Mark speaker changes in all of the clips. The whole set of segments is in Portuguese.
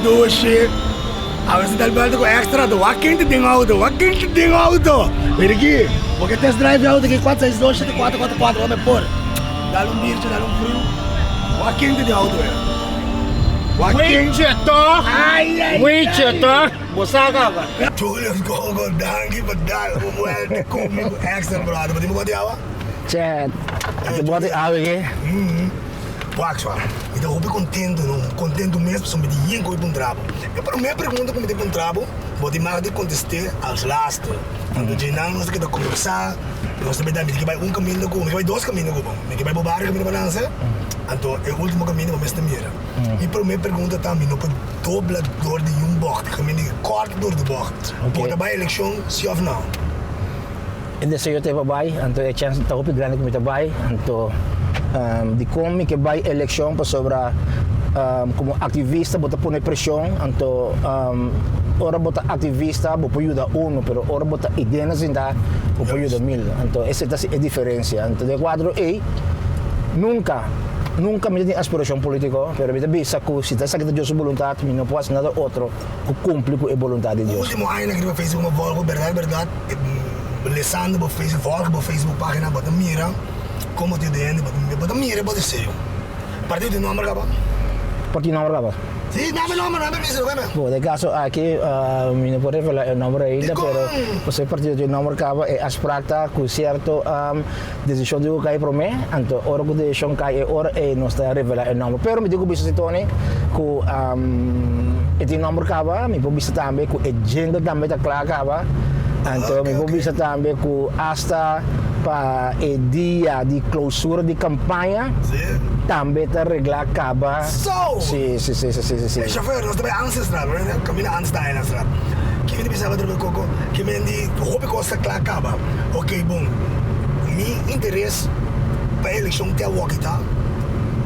Speaker 1: doce. A ver se tá liberado com extra do. A quente tem auto, a quente tem auto. Vem aqui, porque test drive auto aqui 462 7444, vamos pôr. Dá um birte, dá um frio. A quente tem auto, é.
Speaker 2: Wichita!
Speaker 1: Ai.
Speaker 2: Wichita! Bosaga ba?
Speaker 1: Julius Koko, danke voor dat. Buèlta comigo extra, brother. Mas tem água?
Speaker 2: Chat. Ito buhat ay awi ke?
Speaker 1: Wax, va. Então, eu contento, não? Contento mesmo, só me dizem que eu vou trabalho. Eu para minha pergunta como eu vou trabalho, vou mais de contestar aos last. Então, de não nós que da conversar, nós também dá que vai caminho com, que vai dois caminhos com, que vai bobar caminho para dança. Então, é o último caminho para mestre mira. E para minha pergunta também, não pode dobrador de bògt, caminho corte door de bògt. Pode vai eleição sim ou não?
Speaker 2: Hindi sa'yo tayo babay, anto e chance tayo grande kami tabay, anto di kami que vai eleksyon pa sobra como aktivista bota pune presyon, anto ora bota aktivista bo ayuda uno, pero ora bota ideia sinda bo ayuda mil, anto essa é a diferença, anto de quadro A nunca me tem aspiração político, pero me bisa que se está sacando de sua vontade, me não pode nada outro que cumpre com a vontade de Deus.
Speaker 1: O último ano que eu fiz uma volta, verdade. Lesando por Facebook, volga por Facebook página, bota mira, como te dentro, bota mira, bota seio. Partido de número acaba?
Speaker 2: Partido número acaba?
Speaker 1: Sim, dá-me número,
Speaker 2: Bom, de caso aqui, não pode revelar o número ainda, mas o partido de número acaba é as práticas com certo decisão de o cai para mim, então hora que a decisão cai é hora e não está a revelar o número. Pero me digo bisa se Tony, que esse número acaba, me vou bisa também que a agenda também está clara acaba. Então, me vou bisa também que hasta para o dia de clausura de campanha também está arreglar acaba. Sim.
Speaker 1: É chofer, nós também ancestral, né? Caminha ancestral, ancestral. Que me pensava do Coco, que me diz, roupa costa clara acaba. Ok, bom. Meu interesse para a eleição que a Waki tá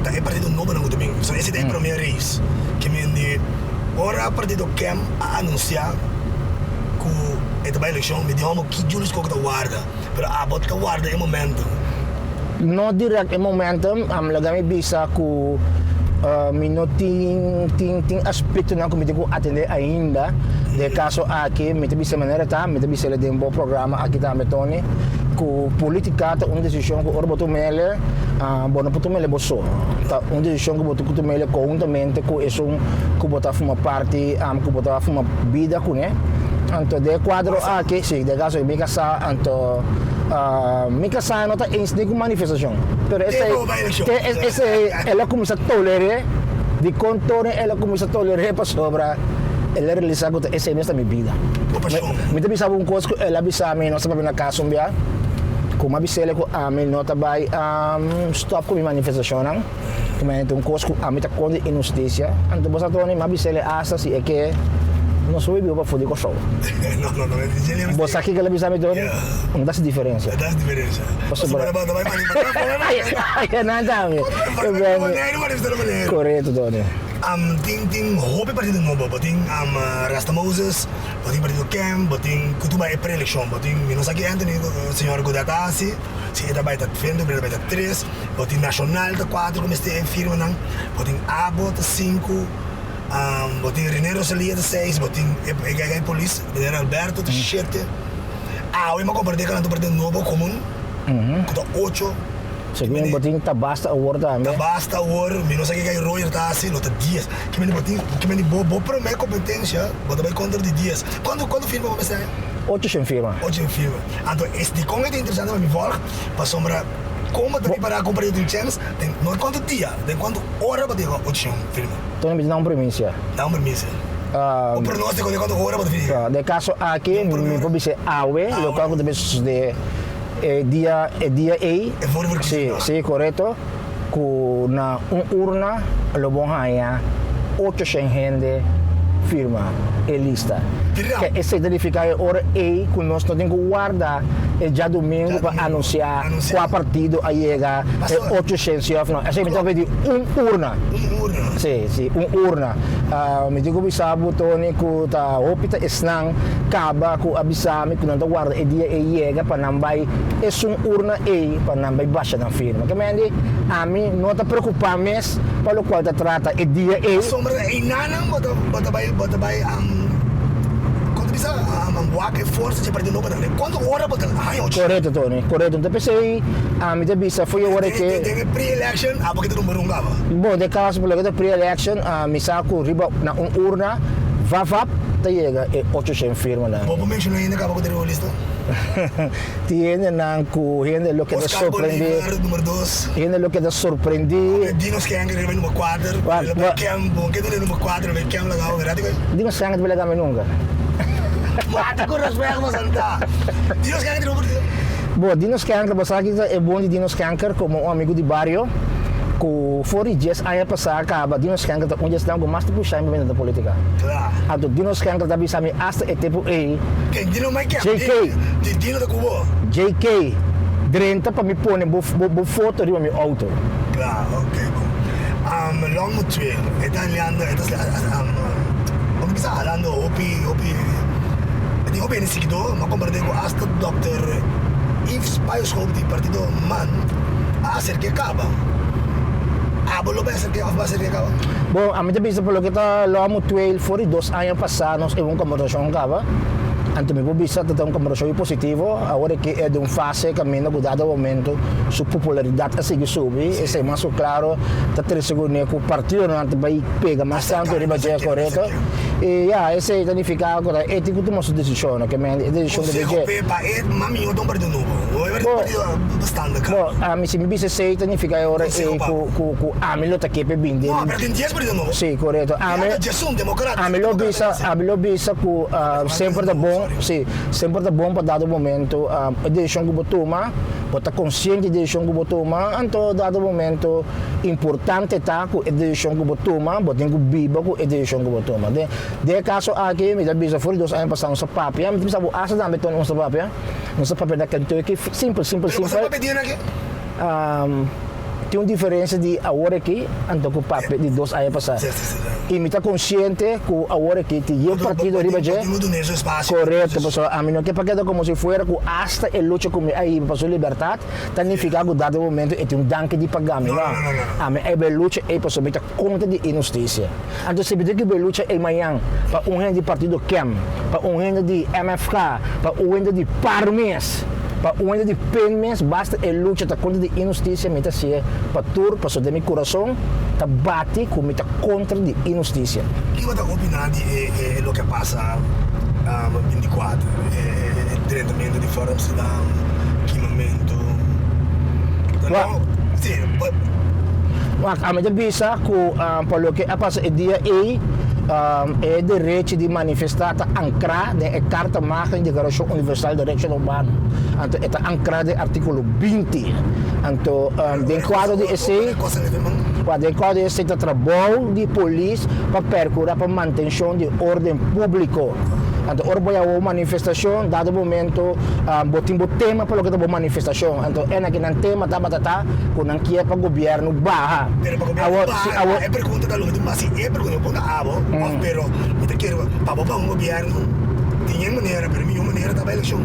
Speaker 1: é partido novo não também. Só esse daí é a primeira vez. Que me diz, ora partido quer anunciar esta vai eleição, me diz que Julius Koko está guarda, mas a bota guarda é momento.
Speaker 2: Não direto é momento, lagami bisa que me não tem aspecto não que me tenho atender ainda. De caso aqui, me tem bisa maneira tá, me tem bisa ele tem um bom programa aqui tá me Tony, que política tá uma decisão que ora botou mele, bom não botou mele bosso, tá uma decisão que botou mele conjuntamente com isso que botar uma parte, que botar uma vida com né. Então, de quadro aqui, sim, de caso me casar, então me casar não está em com manifestação. Mas essa ela começa a tolerar, de contorno ela começa a tolerar para sobra, ela realiza que essa é a minha vida. Me tem pensado coisa que ela avisa a mim, não sabe na casa um dia, como avisa ela que a mim não está vai stop com a manifestação, não? Como é então coisa que a mim está com injustiça, então você está me avisa ela asa se é que não sou eu para foder com o show.
Speaker 1: Não.
Speaker 2: Você aqui que ela avisa me todo, não dá diferença.
Speaker 1: Dá diferença.
Speaker 2: Você vai nada, correto, Tony.
Speaker 1: Tem roupa partido novo, tem Rasta Moses, tem partido Cam, tem Kutuma é pré-eleição, tem não sei que Anthony, o senhor Godatasi, se ele vai estar defendendo, ele vai estar 3, tem Nacional da 4, como este firma não, tem Abo da 5. Tem René Rosalia de 6, tem polícia, tem Alberto de 7. Eu vou compartilhar com o partido novo comum, com 8.
Speaker 2: Segundo botin tabasta award também.
Speaker 1: Tabasta award, não sei que é Roger tá assim, não tá dias. Que me bobo para minha competência, bota vai contra de dias. Quando firma vai ser?
Speaker 2: 8 sem firma.
Speaker 1: 8 sem firma. Então, este como é interessante para me voltar, para sombra como também para comprar de chance, tem não quanto dia, tem quanto hora para ter 8 sem firma.
Speaker 2: Então me dá uma premissa.
Speaker 1: Dá uma premissa. O pronóstico de quanto hora para ter.
Speaker 2: De caso aqui, me pode ser AUE, local que deve dia A, sim, correto, com na urna, lo bom haya 800 gente firma e lista.
Speaker 1: Dirão.
Speaker 2: Que esse significa que ora é que nós temos que guardar e já domingo para anunciar qual partido a chegar e 800 não. Assim, me vai pedir urna.
Speaker 1: Urna.
Speaker 2: Sim, urna. Me digo bisabo Tony que tá opita esnang kaba que avisame que não tá guarda e dia e chega para não vai urna e para não vai baixa da firma. Que me a mim não tá preocupado mais para o qual tá trata e dia e
Speaker 1: sombra e nanang bota vai quando bisa buat força de partido novo também quando hora bota ai
Speaker 2: correto Tony correto então pensei a me bisa foi a hora que
Speaker 1: tem pre-election apa kita número gava
Speaker 2: bom de caso por que pre-election me saco riba na urna vavap tá chega e 800 firma na
Speaker 1: vou mencionar ainda acaba de lista
Speaker 2: tiene nanku gente lo que te sorprende
Speaker 1: número 2
Speaker 2: gente lo que te sorprende
Speaker 1: dinos que angry número 4 cam bom que tu número 4 ve cam legal verdade
Speaker 2: dinos que angry belega nunca
Speaker 1: mata com respeito mas anda dinos que angry número
Speaker 2: bom dinos que angry basta aqui é bom de dinos que angry como um amigo de barrio que fora dias aí passar acaba dinos que angry onde estão com mais tipo chama da política
Speaker 1: claro
Speaker 2: a do dinos que angry também sabe hasta é tipo ei
Speaker 1: quem dino mais que
Speaker 2: JK
Speaker 1: dino da Cuba
Speaker 2: JK drenta para me pôr bo foto de meu auto
Speaker 1: claro ok bom long motivo italiano como bisa hablando opi opi ni seguidor mas compartilho com hasta Dr. Yves Paios de partido man a ser que acaba bolo ba ser que acaba
Speaker 2: bom a mim também pelo que tá lá mo 12 for 2 anos passados é uma conversação acaba antes me vou bisa ter uma conversação positivo agora que é de uma fase caminho que dado momento sua popularidade a seguir subir esse é mais claro tá 3 segundos que o partido não vai pegar mais tanto de bater correto e esse significa agora é tipo uma decisão que me decisão de
Speaker 1: que mami eu não partido novo eu partido bastante
Speaker 2: bom a mim se me bisa sei significa agora é que a mim lo tá que bem
Speaker 1: não pero tem 10 partido novo
Speaker 2: sim correto a mim lo bisa que sempre tá bom sim sempre tá bom para dado momento a decisão que botou toma bota consciente de decisão que botou toma então dado momento importante tá que a decisão que botou toma botem que biba que a decisão que botou toma de caso aqui me dá bisa for 2 anos passando sa papel me bisa asa da meton sa papel não sa papel da canto que simples tem uma diferença de agora aqui então com o papel de 2 anos passados e me está consciente que agora aqui tem um partido arriba já correto pessoal a mim não quer pagar como se fosse que hasta a luta com aí para sua liberdade significa que dado momento é um danke de pagamento a mim é luta é para subir conta de injustiça então se pedir que luta é amanhã para um de partido CAM para um de MFK para um de Parmes para um de PENMES basta a luta da contra de injustiça me tá se para tur para de meu coração tá bate com me tá contra de injustiça
Speaker 1: que você opina de lo que passa 24 tratamento de fora Amsterdã queimamento sim
Speaker 2: a minha bisa que para lo que passa o dia é direito de manifestar ancrado na Carta Magna de Declaração Universal de Direitos Humanos. Então, é ancrado no artigo 20. Então, dentro quadro de esse, está trabalho de polícia para procurar para manutenção de ordem público. Então, ora vai a manifestação, dado momento, botim tema para o que é a manifestação. Então, é naquele tema, tá, com a que é para o governo barra.
Speaker 1: Pero para o governo barra, é pergunta da luta, mas é pergunta para o abo, pero, eu quero, para o governo, tinha maneira, para mim, maneira da eleição.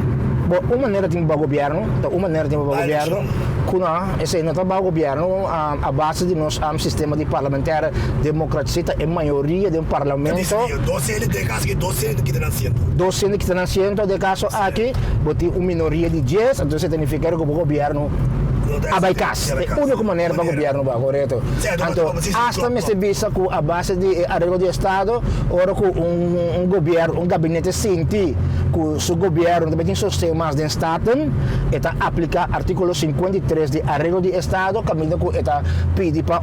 Speaker 2: Bom, uma maneira de governo, uma maneira de governo, esse não trabalho governo a base de nosso sistema de parlamentar democracia é maioria do parlamento.
Speaker 1: 12 de caso que 12 que estão nascendo.
Speaker 2: 12 que estão nascendo de caso aqui, bote uma minoria de 10, então significa que o governo abaicas. É a única maneira para o governo vai, correto? Então, hasta me se visa que a base de arreglo de Estado, ora com governo, gabinete senti, que o governo também tem sistemas de Estado, está aplicar artigo 53 de arreglo de Estado, caminho que está pedir para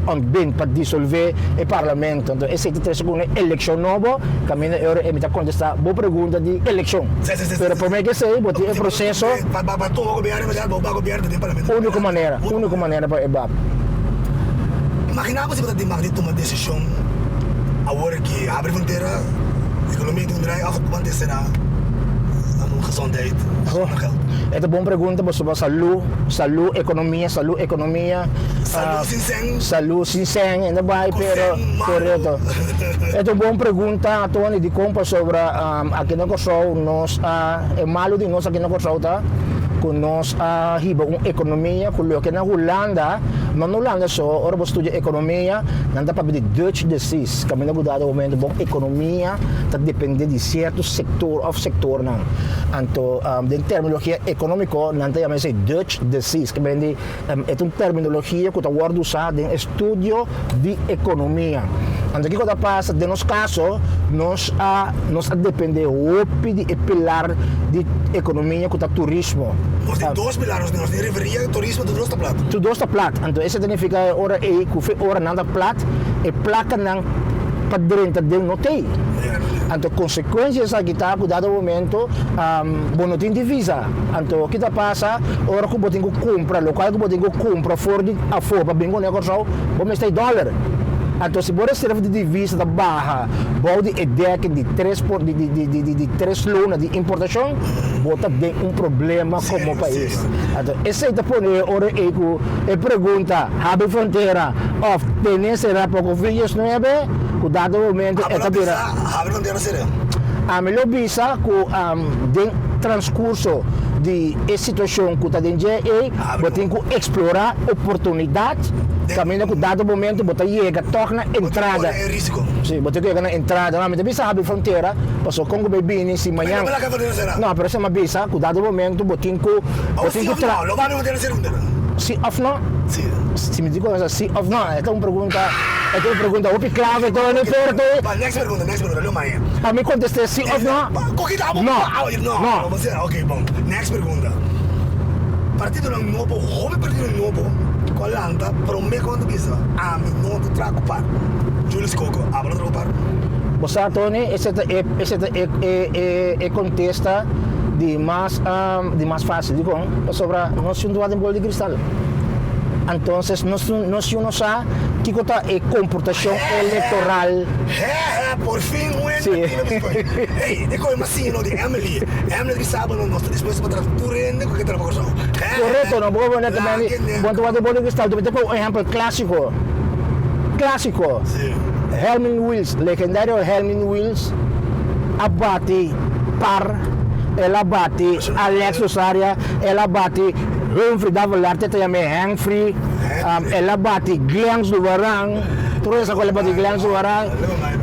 Speaker 2: dissolver o parlamento. Então, esse é a eleição nova, caminho agora está contestar boa pergunta de eleição. Mas por mim que sei, bote o processo.
Speaker 1: Para todo o governo tem parlamento.
Speaker 2: Única maneira para EBAP.
Speaker 1: Imaginava se você tem que tomar decisão agora que abre fronteira Economie doen draai af, want is er aan gezondheid,
Speaker 2: Oh.
Speaker 1: geld.
Speaker 2: Ito buong pregunta ba sobre saúde, economia,
Speaker 1: Salut sinseng.
Speaker 2: saúde, sinseng, ainda vai, pero
Speaker 1: Conseng,
Speaker 2: correto. Ito buong pregunta Tony di compa sobre aqui na Curacao nós é malo de nós aqui na Curacao tá com nós hiba economia com o que na Holanda, mas na Holanda só ora você estuda economia, não dá para pedir Dutch disease, caminho cuidado o momento bom economia tá depende de certo sector não. Então, de terminologia econômica, não tem mais Dutch disease, que vem de é uma terminologia que está guarda usada em estudo de economia. Então, o que está passando? De nosso caso, nós dependemos de pilar de economia que está turismo.
Speaker 1: Nós temos dois pilares, nós temos referia turismo do nosso plato.
Speaker 2: Tudo está plato. Então, isso significa ora que ora nada plato, e placa não para dentro não tem. Então, consequências aqui está, cuidado momento, não tem divisa. Então, o que está passa, ora que eu tenho que comprar, local que eu tenho que comprar, fora para bem com o negócio, vamos ter dólar. Então, se você serve de divisa da barra, pode ideia de três lonas de importação, bota bem problema como país. Então, esse é o ora e pergunta, abre fronteira, tem será para confiar não é bem? Cuidado momento, é tabira.
Speaker 1: Abre fronteira será?
Speaker 2: A melhor visa que tem transcurso de situação que está dentro você tem que explorar oportunidade. Caminho que dado momento você chega, torna entrada.
Speaker 1: É risco.
Speaker 2: Sim, você chega na entrada, mas você sabe fronteira, passou com o bebê nesse manhã. Não, mas é uma visa que dado momento você tem que
Speaker 1: Não vai fronteira será.
Speaker 2: Sim of não?
Speaker 1: Sim.
Speaker 2: Se me digo sim of não, é uma pergunta, o clave então não perto.
Speaker 1: Next pergunta, não mais.
Speaker 2: A mim contestei sim of não?
Speaker 1: Não. Você, ok, bom. Next pergunta. Partido novo, hobby partido novo, Holanda, para me quando bisa, não te trago par. Julius Koko, não trago par.
Speaker 2: Você Tony, esse contesta de mais fácil, digo, sobre nós não em bola de cristal. Então, nós não sabe que é comportação eleitoral.
Speaker 1: Por fim, Hey, eu imagino de Emily sabe não está disposto para trazer tudo que trabalha.
Speaker 2: Correto, não vou ver também. Quando você bola de cristal, tu tem um exemplo clássico.
Speaker 1: Sim.
Speaker 2: Helmin Wills, legendário Helmin Wills, abate par, ela bate Alex Osaria, ela bate Humphrey Davalarte, também Humphrey, ela bate Glenn Zubarang, toda essa coisa bate Glenn Zubarang.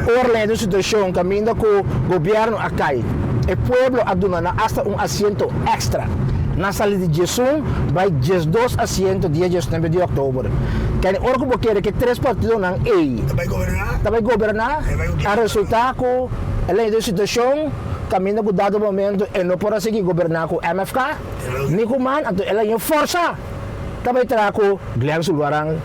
Speaker 2: Orlando situação caminho com o governo acá. O povo aduna hasta asiento extra. Na sala de Jesus, vai 12 asientos dia 19 de outubro. Quem orgulho quer que 3 partidos não vai governar. A resultado ela é situação caminho com dado momento e não pode seguir governar com MFK. Nem com man, então ela é força. Também terá com Glenn Sulwarang,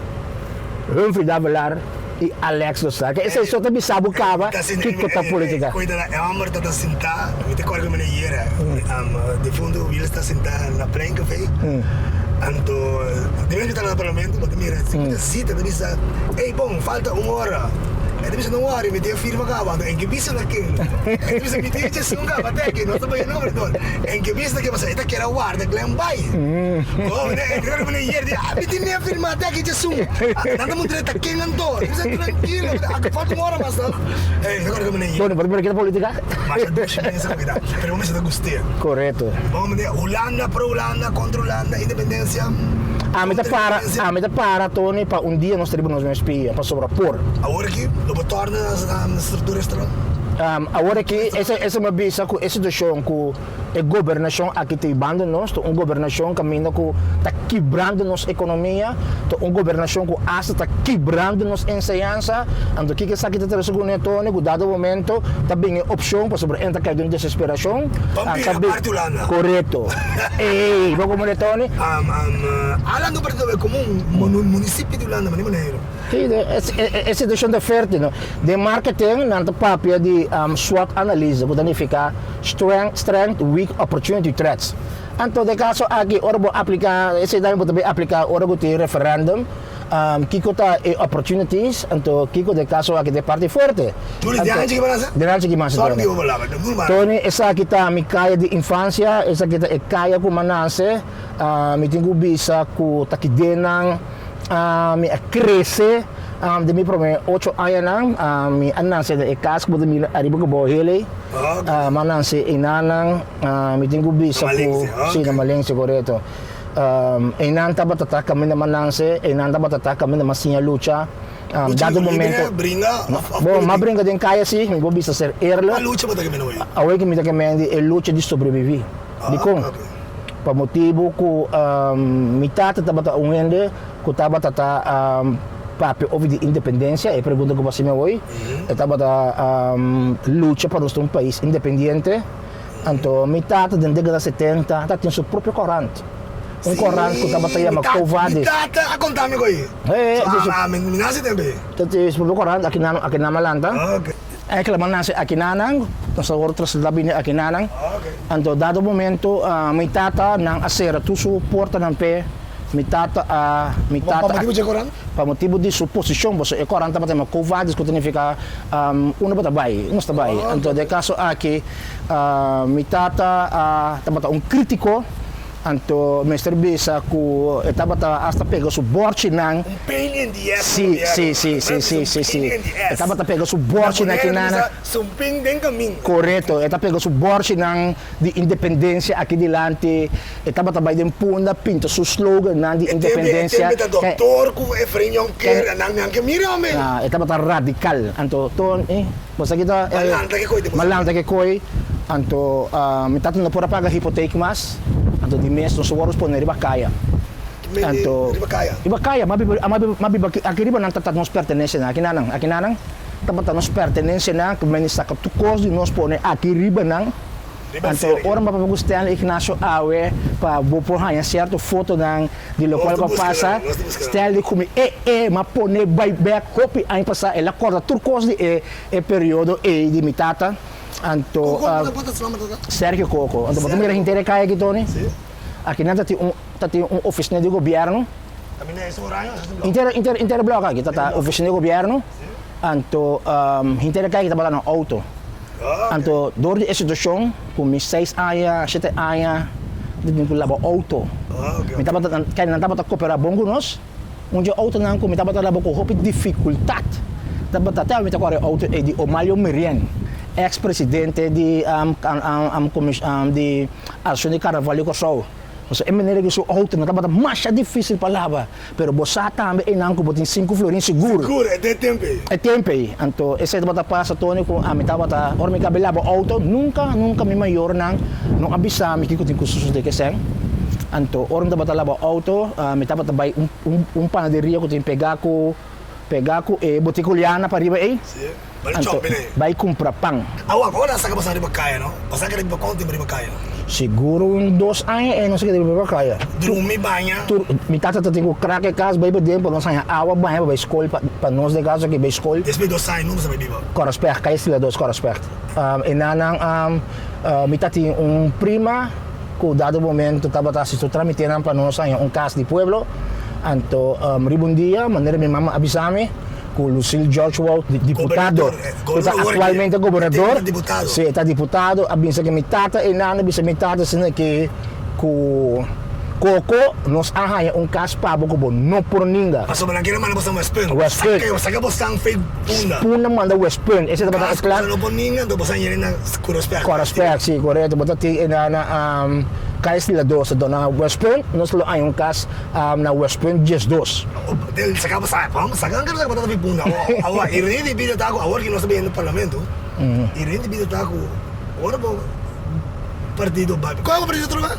Speaker 2: Humphrey Davelar e Alex Osa. Que esse só também sabe o cava que conta política.
Speaker 1: Cuidado, é uma morta está sentada, me te corre como neira. De fundo, ele está sentado na praia café. Então, depois que está no parlamento, você mira, se cita, você diz, ei, bom, falta uma hora. Ele disse, não hora, me deu firma cá, em que vista naquilo? Ele disse, me deu Jesus cá, até aqui, não sabia não, em que vista que você, está que era guarda, que lembra vai. Oh, né, agora me neira, me tinha firma até aqui Jesus. Nada muito direito, aqui não estou, disse, tranquilo, falta uma hora, mas não. Agora me neira.
Speaker 2: Bom, pode ver política?
Speaker 1: Mas eu deixo bem essa vida, pero vamos a gostei.
Speaker 2: Correto.
Speaker 1: Vamos dizer, Holanda, pro Holanda, contra Holanda, independência.
Speaker 2: A meta para, Tony, para dia nós teremos uma espia, para sobrepor.
Speaker 1: Agora aqui, lo torna a estrutura extra.
Speaker 2: Agora que essa é uma visa com essa situação com a governação aqui tem bando nós, uma governação caminho com está quebrando nossa economia, uma governação com essa está quebrando nossa ensinança, então que essa aqui está segundo Tony, com dado momento também é opção para sobre entrar cair em desesperação. Correto. Ei, vamos como Tony?
Speaker 1: Além do partido é comum, município de Holanda, mas maneiro.
Speaker 2: Essa situação da fértil, de marketing, não está papel de SWOT analise, que significa strength, weak, opportunity, threats. Então, de caso aqui, ora vou aplicar, esse daí vou também aplicar, ora vou ter referendum, Kiko ta opportunities, anto Kiko de caso aqui de parte fuerte.
Speaker 1: Julius, de antes que vai nascer?
Speaker 2: De antes que mais
Speaker 1: Só que eu vou lá, mas não vai.
Speaker 2: Tony, essa kita mi kaya de infância, essa kita e kaya ko manase, mi tingu bisa ko takidenang, mi cresce, de mi prome 8 anos nang, mi ananse de ekas ko de mi aribo ko bohele, mananse inanang, mi tingu bisa ko si na malengse correto. Inanta batata kami na mananse, inanta batata kami na masinya lucha. Dado momento bom, ma brinca din kaya si, mi bisa ser erla.
Speaker 1: A lucha bata kami na hoy.
Speaker 2: Away que me da que me é luta de sobreviver. De com, para motivo que mitad tabata ungende, que tabata papi over de independência, e pergunta que você me hoje, tabata luta para um país independente. Então, mitad da década 70, tem seu próprio corante. Corante que tabata chama covardes.
Speaker 1: Mitad, a contar me coi. Minasi também.
Speaker 2: Tati seu próprio corante aqui na Malanta. É que manase aqui nanang, nós outras labi ni aqui nanang. Anto dado momento, mi tata nang asera tu suporta ng pe, mi tata pa motivo de suposição, você é 40 para ter covardes que significa uma bata bai, nossa bai. Anto de caso aqui, mi tata tabata crítico. Anto Mr. Bisa ku etabata hasta pega su borchi nang
Speaker 1: pain in the ass.
Speaker 2: Si. Etabata pega su borchi na kinana.
Speaker 1: Sumping din kami.
Speaker 2: Correto, eta pega su borchi nang di independencia aqui dilante. Etabata bay din punda pinto su slogan nang di independencia.
Speaker 1: Eta doktor ku e frenyong ker nang que mira me.
Speaker 2: Etabata radical. Anto ton basta kita malanta que koi. Anto mitatu na pura paga hipoteca mas. Anto di mes no suwaros po na ribakaya. Anto ribakaya, mabi akiriba nang tatat nos pertenece na akinanang tapat nos pertenece na kung sa katukos di nos po na akiriba nang. Anto orang mapapagustihan Ignacio Awe pa bupuhan yan certo foto ng di lokal papasa style di kumi mapone by back copy ay pasa la corda turcos di periodo di mitata. Anto Sergio Koko. Anto bato mira hintere kaya gito ni? Aqui nada tem oficina de governo. Inter bloco aqui, tá oficina de governo. Anto hintere kaya kita bala no auto. Anto door de instituição com 6 anos, 7 anos, de labo auto. Mi tabat kaya nang tabat coopera bongo nos. Unjo auto nang ko mi tabat labo ko hopi dificuldade. Tabat tayo mi takore auto di Omalio Merian. Ex-presidente de Ação de Carvalho Curacao. Então, é maneira que sou auto, não estava mais difícil palavra, pero você também é não como tem 5 florins seguro.
Speaker 1: Seguro, é tempo.
Speaker 2: É tempo. Então, esse é o passa Tony com a mitad bata, or me cabelaba auto, nunca me maior não avisa me que eu tenho cursos de que sem. Então, or me bata laba auto, mitad bata vai panaderia que eu tenho pegar com boticuliana para riba aí. Vai comprar pão.
Speaker 1: Agora você acaba de ribakaya, não? Você acaba de conta de ribakaya.
Speaker 2: Seguro 2 anos, não sei que de ribakaya.
Speaker 1: Dormir banha.
Speaker 2: Mi tata tenho craque casa, vai beber para nós sair água banha para escola para nós de casa que vai escola.
Speaker 1: Esse 2 anos não sabe biba.
Speaker 2: Correspeito, cai estilo 2 correspeito. E nanang mi tata prima que dado momento estava assistindo tramitando para nós sair caso de pueblo. Anto ribundia, maneira minha mama avisame com Lucille George Walt, deputado. Está atualmente governador. Sim, está deputado. Abisa que mitata e nana bisa mitata sina que Koko nos ahaya caso para bogo no por ninguém.
Speaker 1: Paso man kira man basta West Point. Saka basta fake punda.
Speaker 2: Punda manda West Point. Esse é para plan.
Speaker 1: No por ninguém, do basta yeri na correspeito.
Speaker 2: Correspeito, sim, correto. Bota ti nana kaya sila dos na West Point, nos lo ay caso na West Point just dos.
Speaker 1: Del saka basta pam, saka kan saka basta punda. Awa irini bida tako, awar que nós sabe no parlamento. Irini bida tako. Ora bo partido ba. Qual é o partido troca?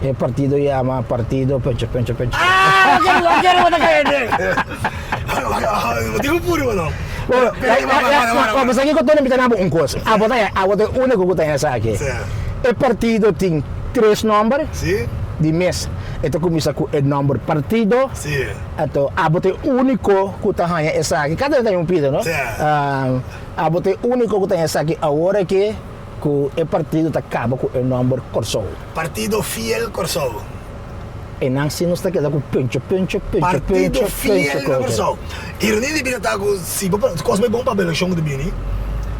Speaker 2: É partido llama partido pencho.
Speaker 1: Quiero botar caer. Digo puro não.
Speaker 2: Mas aqui que eu tô na mitad uma coisa. A botar único que tem essa aqui. O partido tem 3 números de mês. Então começa com o número partido. Então a botar único que tem essa aqui. Cada tem pido, não? A botar único que tem essa aqui agora que o partido acaba com o nome Curacao.
Speaker 1: Partido Fiel Curacao.
Speaker 2: E não se nos está quedando com pencho.
Speaker 1: Partido fiel na Corsau. Ironia de bira com se cosme bom para belo chão de bini.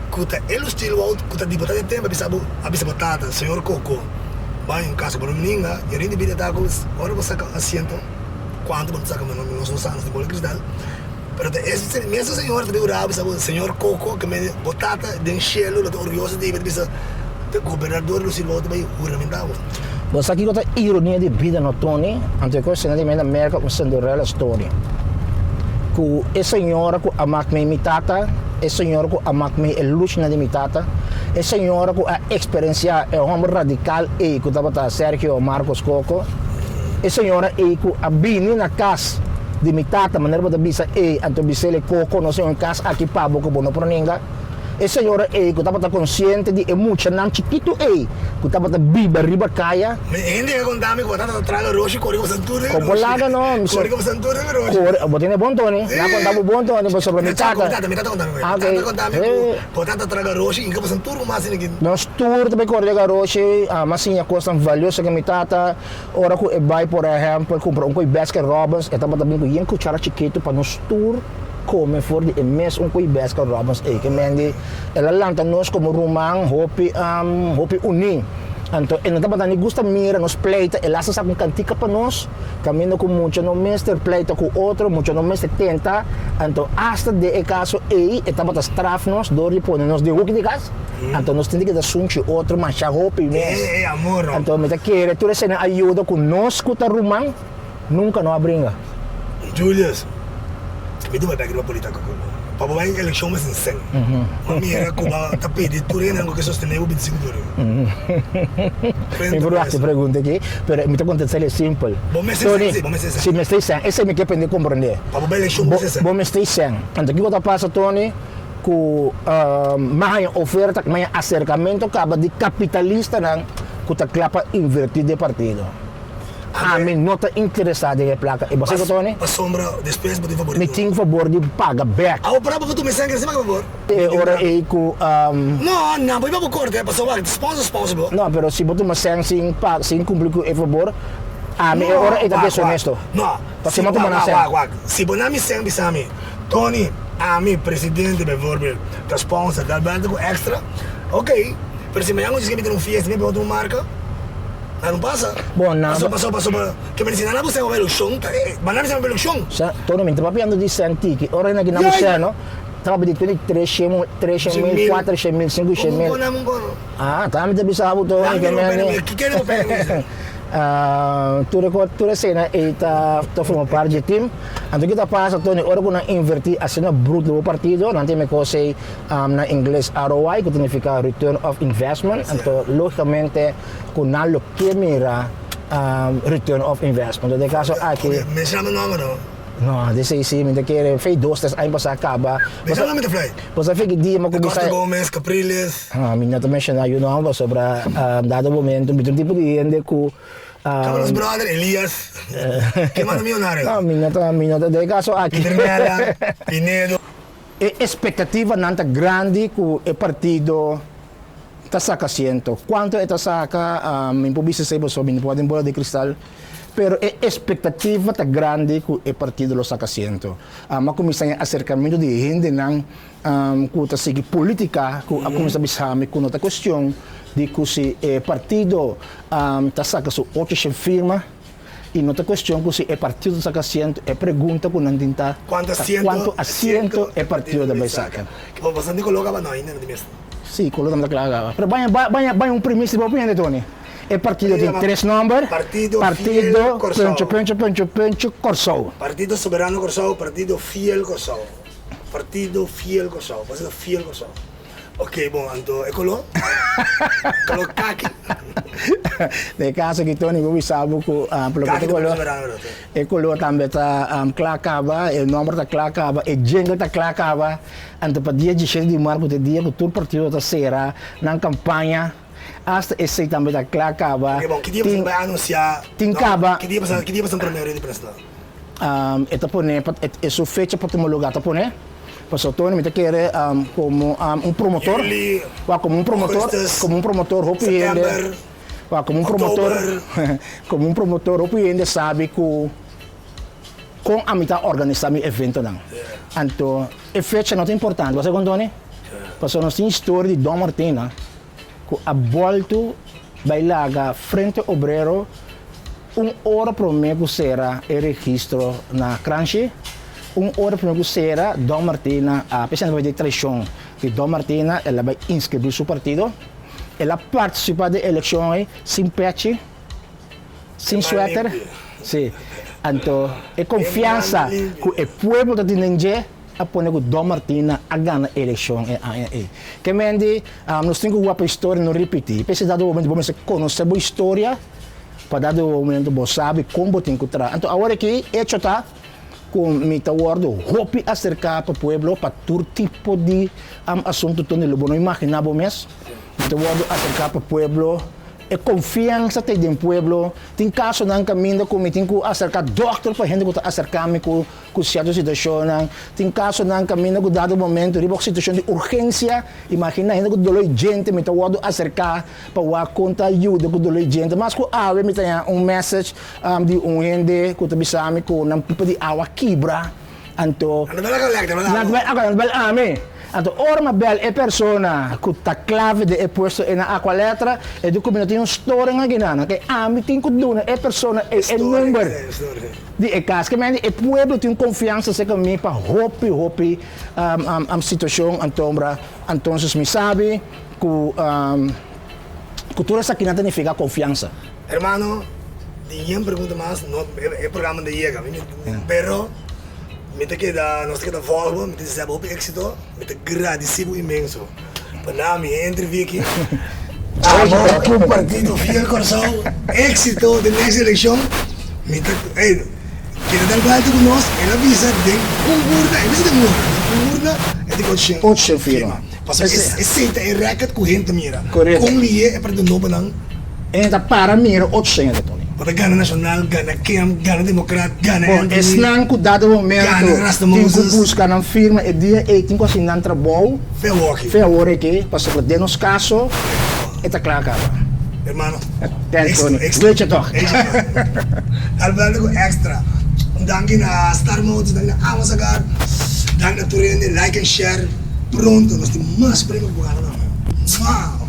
Speaker 1: Kuta elo estilo out, kuta di botar de tempo, abisa batata, senhor Koko. Vai em casa para o menino, ironia de bira com ora você saca assento. Quanto você saca nos sanos de bola cristal. Pero esse mesmo senhor de Uraba, sabe, senhor Koko que me batata de enchelo, tô orgulhoso de bisa de governador do Silva também juramentado.
Speaker 2: Você aqui conta ironia de vida no Tony, antes que você não na América com Cinderella story. Que essa senhora que amak me imitata, essa senhora que amak me luz na imitata, essa senhora que a experiência é um radical e que estava tá Sergio Marcos Koko, essa senhora é que a bini na casa de imitata, maneira de bisa e anto bisele Koko não sei um casa aqui para boca bono para ninguém. Essa senhora que estava consciente de muito não chiquito que estava biba riba caia.
Speaker 1: Me ainda que contame que estava traga roxo corre com santura.
Speaker 2: Como laga não,
Speaker 1: corre com santura roxo.
Speaker 2: Corre, botine bom Tony. Lá contava bom Tony, por sobre mitata.
Speaker 1: Mitata contame. Contame que botata traga roxo e que santura mas ninguém.
Speaker 2: Nós tour também corre com roxo, mas sim a coisa valiosa que mitata. Ora que vai por exemplo comprar um coi Baskin Robbins, estava também com um cuchara chiquito para nos tour. Come for de mes un coi Baskin Robbins que mende ela lanta nós como rumang hopi uni então e não dá nem gusta mira nos pleita ela sa com cantica para nós caminho com muito no mestre pleita com outro muito no mestre tenta então hasta de caso estava das straf nós dori põe nós de hook de gas então nós temos que dar sunchi outro mancha hopi mes
Speaker 1: amor
Speaker 2: então me tá querer tu recebe ajuda com nós com rumang nunca não abringa
Speaker 1: Julius me deu uma background política para vai eleição mas em sem mami era Cuba tá pedindo por ele não que sostener o 25 de
Speaker 2: julho me pergunta aqui pero me tá contestando simples
Speaker 1: bom me sei
Speaker 2: se me está sem esse me quer aprender compreender
Speaker 1: para vai eleição
Speaker 2: bom me está sem então que você passa Tony com mais oferta mais acercamento acaba de capitalista não que tá clapa invertir de partido a mim não está interessado em placa. E você, Tony?
Speaker 1: A sombra, despesa, por favor.
Speaker 2: Me tinha favor de pagar back.
Speaker 1: Ah, o brabo que tu me sangue, você paga favor?
Speaker 2: Ora, é que...
Speaker 1: Não, vai para o corte, é para sovar, sponsor.
Speaker 2: Não, mas se você me sangue, sem cumprir com o favor, a mim, ora, é desonesto.
Speaker 1: Não, se você não me sangue, sabe, Tony, a mim, presidente, por favor, da sponsor, da banda com extra, ok. Mas se amanhã eu dizer que me tem um fiesta, me pode uma marca, não passa?
Speaker 2: Bom, não.
Speaker 1: Passou. Que me ensinaram você a ver o chão, mas não me ver o chão.
Speaker 2: Tony, me estava falando de Santique, ora não que não sei, não? Estava de 3 mil, 4 mil, 5 mil. Ah, tá me devisava Tony,
Speaker 1: que quer eu pegar?
Speaker 2: Tu recena e tá formando parte do time. Então que tá passa Tony, ora quando invertir a cena bruto do partido, não tem me coisa na inglês ROI, que significa Return of Investment. Então logicamente quando lo que mira Return of Investment. No caso aqui.
Speaker 1: Me chama nome não.
Speaker 2: No, disse sim, me quer fez 2 3 anos para acaba.
Speaker 1: Você não me fly.
Speaker 2: Você fez que dia mas como
Speaker 1: sai Gomes, Capriles.
Speaker 2: Minha também chama you know sobre dado momento, um tipo de gente que
Speaker 1: Cameros brother Elias. Que mano milionário.
Speaker 2: Minha de caso aqui.
Speaker 1: Pinedo.
Speaker 2: Expectativa nanta grande que o partido está saca asiento. Quanto está saca, em publicidade se você não pode bola de cristal. Pero a expectativa está grande que o partido lo saca asiento. Mas começa a acercamento de gente que está seguindo política, que começa a pensar com outra questão de que se o partido está saca sua 800 firma e outra questão que se o partido saca asiento é pergunta que não tem
Speaker 1: quanto
Speaker 2: asiento o partido deve sacar.
Speaker 1: Que você não coloca não ainda no mesmo.
Speaker 2: Sim, coloca na claro. Pero vai um premissa de opinião, Tony. O partido tem 3 números.
Speaker 1: Partido
Speaker 2: Corsau.
Speaker 1: Partido Soberano Corsau, Partido Fiel Corsau. Partido Fiel Corsau. Partido Fiel Corsau. Ok, bom, então, ecolo? Coloca
Speaker 2: De caso que Tony Bobi sabe que ecolo também está clacava, o número está clacava, o jingle está clacava. Então, para dia 16 de março, dia que todo partido está será na campanha. Hasta esse também está clacava.
Speaker 1: Ok, bom, que dia você vai anunciar? Que dia você primeiro de presta?
Speaker 2: Eta pone, essa fecha para tomar lugar, tá pone? Pastor Tony me quer como promotor, como um promotor, hope como um promotor, como um promotor, o ainda sabe que com a mitad organizar meu evento não. Então, a fecha não é importante. Você contone? Porque nós temos história de Dom Martina, que a volta bailaga frente ao obreiro, hora primeiro será o registro na Cranche, hora primeiro será Dom Martina, a pessoa vai ter tradição que Dom Martina ela vai inscrever seu partido. Ela participa de eleições sem patch, sem suéter. Sim. Então, é confiança que o povo da Tinenje a pôr o Dom Martina a ganhar a eleição. Que mende, nós temos que a história não repetir. Porque dado momento vamos conhecer a história, para dado momento você sabe como tem que tratar. Então, agora que é chata com mita word, hope acercar para o povo para todo tipo de assunto que não imaginava mesmo. Então, acercar para o povo, é confiança tem no povo. Tem caso não caminho como tem que acercar doctor para gente que acercar-me com certa situação. Tem caso não caminho que dado momento, riba situação de urgência. Imagina gente que dolor gente, me tá acercar para conta ajuda com dolor gente. Mas que ave me tem message de gente que tá bisami com não pipa de água quebra. Então, então, ora bel é persona que está clave de posto na aqua letra e do como tem história na guinana que me tem que dona é persona é número de caso que mende é povo tem confiança se comigo para hope situação antombra então me sabe que toda essa quinata significa confiança.
Speaker 1: Hermano, ninguém pergunta mais, no é programa de llega, pero Mita que nós temos que voltar, mita se sabe o êxito, mita agradecido imenso. Para mim, entrevista aqui, com o partido Fiel Curacao, êxito da next eleição, mita, quero dar baita com nós, ela avisa de urna, é mesmo de urna, é de
Speaker 2: 800 firma.
Speaker 1: Porque esse é recorde com gente mira.
Speaker 2: Correto.
Speaker 1: Com linha é para do novo não.
Speaker 2: É para mira 800 Tony.
Speaker 1: Para Gana Nacional, Gana Kem, Gana Democrat, Gana
Speaker 2: Anthony. É snang que dado momento, tem que buscar na firma e dia e tem que assinar trabalho. Fair work aqui, para saber de nos caso, está claro cara.
Speaker 1: Hermano.
Speaker 2: Tony. Deixa toch.
Speaker 1: Alberto extra. Danke na Star Modes, danke na Amasagar, danke na Turende, like and share. Pronto, nós temos mais prêmio para o Wow.